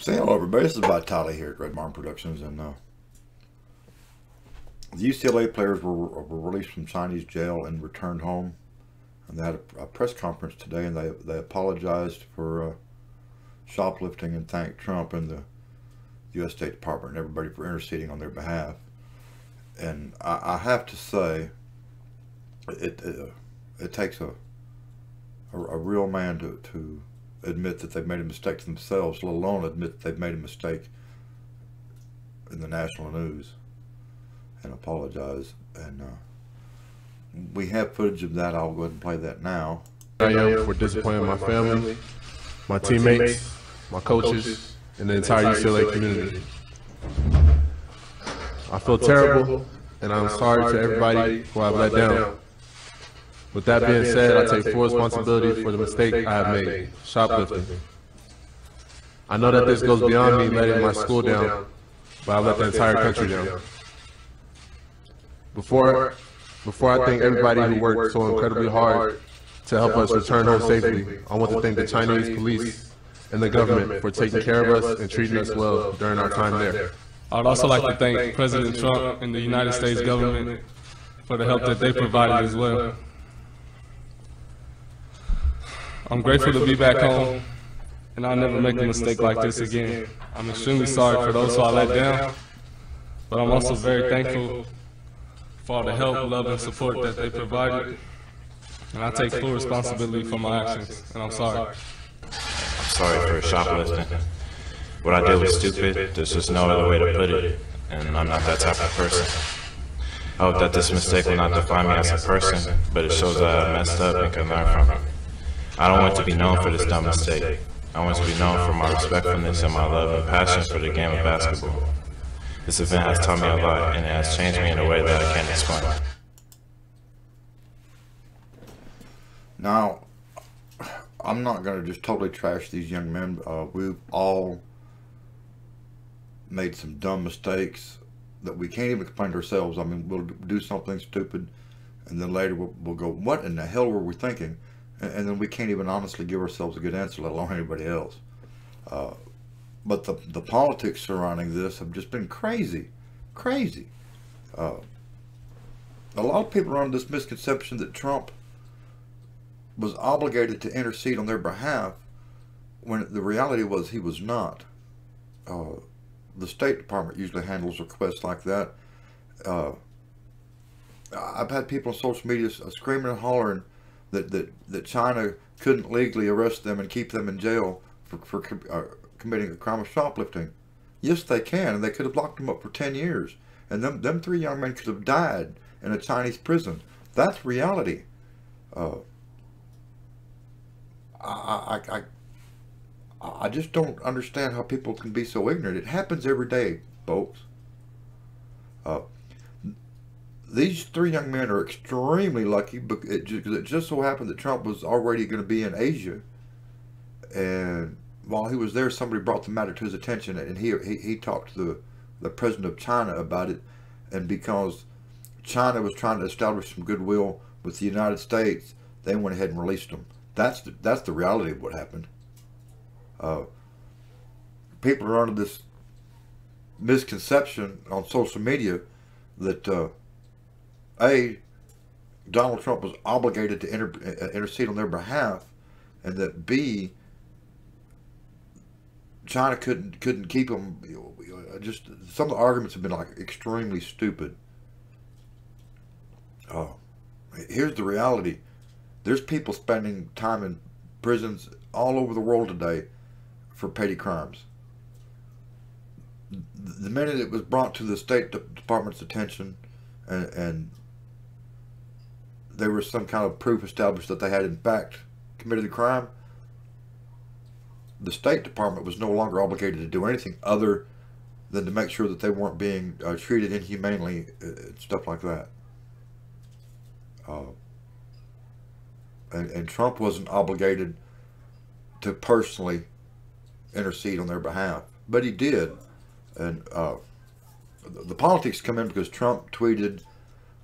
Say hello, everybody. This is Vitali here at Red Barn Productions, and the UCLA players were released from Chinese jail and returned home, and they had a press conference today, and they apologized for shoplifting and thanked Trump and the U.S. State Department and everybody for interceding on their behalf. And I have to say, it takes a real man to admit that they've made a mistake to themselves, let alone admit that they've made a mistake in the national news and apologize. And we have footage of that. I'll go ahead and play that now. I am for disappointing my family, my teammates, my coaches, and the entire UCLA community. I feel terrible, and I'm sorry to everybody who I've let down. With that being said, I take full responsibility for the mistake I have made, shoplifting. I know that this goes beyond me letting my school down, but I let the entire country down. Before I thank everybody who worked so incredibly hard to help us return home safely, I want to thank the Chinese police and the government for taking care of us and treating us well during our time there. I would also like to thank President Trump and the United States government for the help that they provided as well. I'm grateful to be back home, and I'll never make a mistake like this again. I'm extremely sorry for those who I let down, but I'm also very thankful for all the help, love, and support that they provided. And I take full responsibility for my actions, and I'm sorry. I'm sorry for shoplifting. What I did was stupid. There's just no other way to put it, and I'm not that type of person. I hope that this mistake will not define me as a person, but it shows that I messed up and can learn from it. I don't want to be known for this dumb mistake. I want to be known for my respectfulness and my love and passion for the game of basketball. This event has taught me a lot, and it has changed me in a way that I can't explain. Now, I'm not going to just totally trash these young men. We've all made some dumb mistakes that we can't even explain to ourselves. I mean, we'll do something stupid, and then later we'll go, what in the hell were we thinking? And then we can't even honestly give ourselves a good answer, let alone anybody else. But the politics surrounding this have just been crazy. A lot of people are under this misconception that Trump was obligated to intercede on their behalf, when the reality was he was not. The State Department usually handles requests like that. I've had people on social media screaming and hollering that China couldn't legally arrest them and keep them in jail for committing a crime of shoplifting. Yes, they can, and they could have locked them up for 10 years. And them three young men could have died in a Chinese prison. That's reality. I just don't understand how people can be so ignorant. It happens every day, folks. These three young men are extremely lucky because it just so happened that Trump was already going to be in Asia, and while he was there, somebody brought the matter to his attention, and he talked to the president of China about it. And because China was trying to establish some goodwill with the United States, they went ahead and released them. That's the reality of what happened. People are under this misconception on social media that Donald Trump was obligated to intercede on their behalf, and that B, China couldn't keep them. Just some of the arguments have been like extremely stupid. Here's the reality: there's people spending time in prisons all over the world today for petty crimes. The minute it was brought to the State Department's attention, and there was some kind of proof established that they had in fact committed the crime, the State Department was no longer obligated to do anything other than to make sure that they weren't being treated inhumanely, stuff like that. And Trump wasn't obligated to personally intercede on their behalf, but he did. And the politics come in because Trump tweeted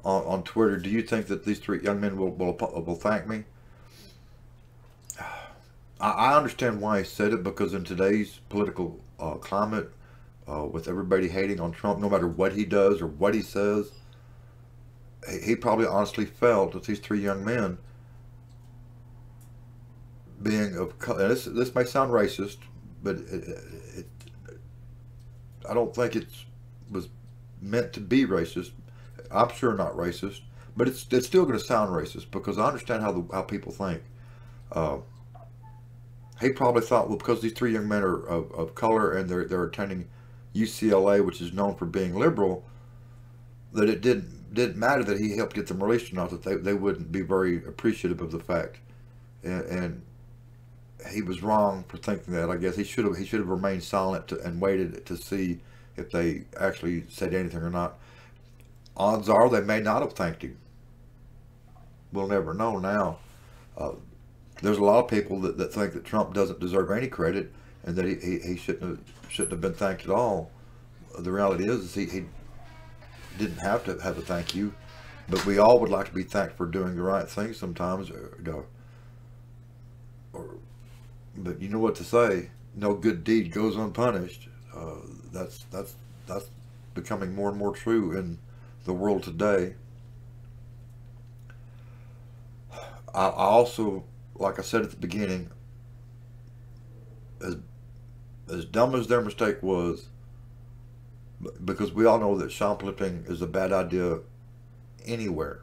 on Twitter, "Do you think that these three young men will thank me?" I understand why he said it, because in today's political climate, with everybody hating on Trump, no matter what he does or what he says, he probably honestly felt that these three young men, being of color, and this may sound racist, but I don't think it was meant to be racist. I'm sure not racist, but it's still going to sound racist because I understand how people think. He probably thought, well, because these three young men are of color and they're attending UCLA, which is known for being liberal, that it didn't matter that he helped get them released or not, that they wouldn't be very appreciative of the fact, and he was wrong for thinking that. I guess he should have remained silent and waited to see if they actually said anything or not. Odds are they may not have thanked him. We'll never know now. There's a lot of people that think that Trump doesn't deserve any credit and that he shouldn't have been thanked at all. The reality is he didn't have to have a thank you, but we all would like to be thanked for doing the right thing sometimes. But you know what to say. No good deed goes unpunished. That's becoming more and more true in the world today. I also, like I said at the beginning, as dumb as their mistake was, because we all know that shoplifting is a bad idea anywhere.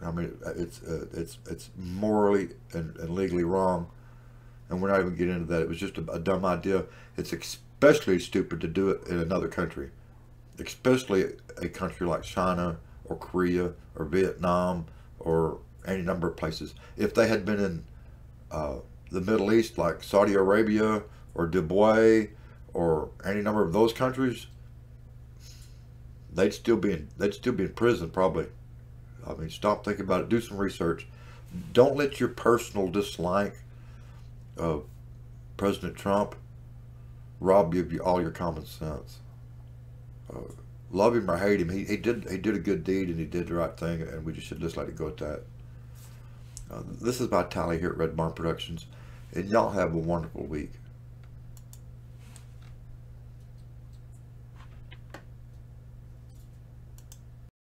I mean, it's morally and legally wrong, and we're not even getting into that. It was just a dumb idea. It's especially stupid to do it in another country, especially a country like China or Korea or Vietnam or any number of places. If they had been in the Middle East, like Saudi Arabia or Dubai or any number of those countries, they'd still be in prison probably. I mean, stop thinking about it. Do some research. Don't let your personal dislike of President Trump rob you of all your common sense. Love him or hate him, he did a good deed and he did the right thing, and we should just let it go at that. This is by Tally here at Red Barn Productions, and y'all have a wonderful week.